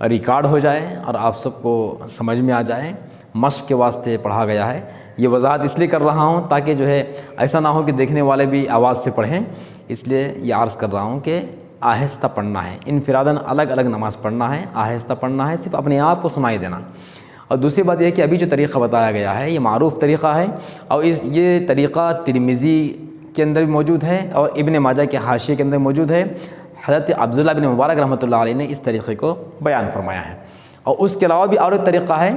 रिकॉर्ड हो जाए और आप सबको समझ में आ जाए, मश्क़ के वास्ते पढ़ा गया है। ये वज़ाहत इसलिए कर रहा हूँ ताकि जो है ऐसा ना हो कि देखने वाले भी आवाज़ से पढ़ें, इसलिए ये अर्ज़ कर रहा हूँ कि आहिस्ता पढ़ना है, इनफ़िरादन अलग अलग नमाज़ पढ़ना है, आहिस्ता पढ़ना है, सिर्फ़ अपने आप को सुनाई देना। और दूसरी बात यह है कि अभी जो तरीक़ा बताया गया है ये मारूफ़ तरीक़ा है और ये तरीक़ा तिरमिज़ी के अंदर भी मौजूद है और इब्न माजा के हाशिये के अंदर मौजूद है। हज़रत अब्दुल्लाह बिन मुबारक रहमतुल्लाह अलैह ने इस तरीक़े को बयान फरमाया है। और उसके अलावा भी और एक तरीक़ा है,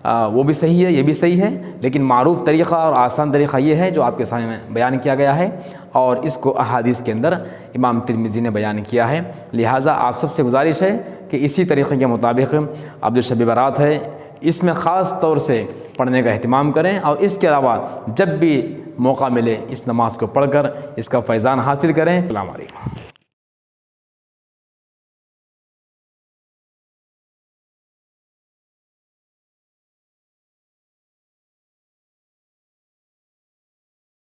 वो भी सही है, ये भी सही है, लेकिन मारूफ़ तरीक़ा और आसान तरीक़ा ये है जो आपके सामने बयान किया गया है और इसको अहादीस के अंदर इमाम तिरमिज़ी ने बयान किया है। लिहाजा आप सबसे गुजारिश है कि इसी तरीक़े के मुताबिक अब जो शब बारात है इसमें ख़ास तौर से पढ़ने का अहतमाम करें और इसके अलावा जब भी मौका मिले इस नमाज को पढ़कर इसका फैज़ान हासिल करें। अस्सलामु अलैकुम।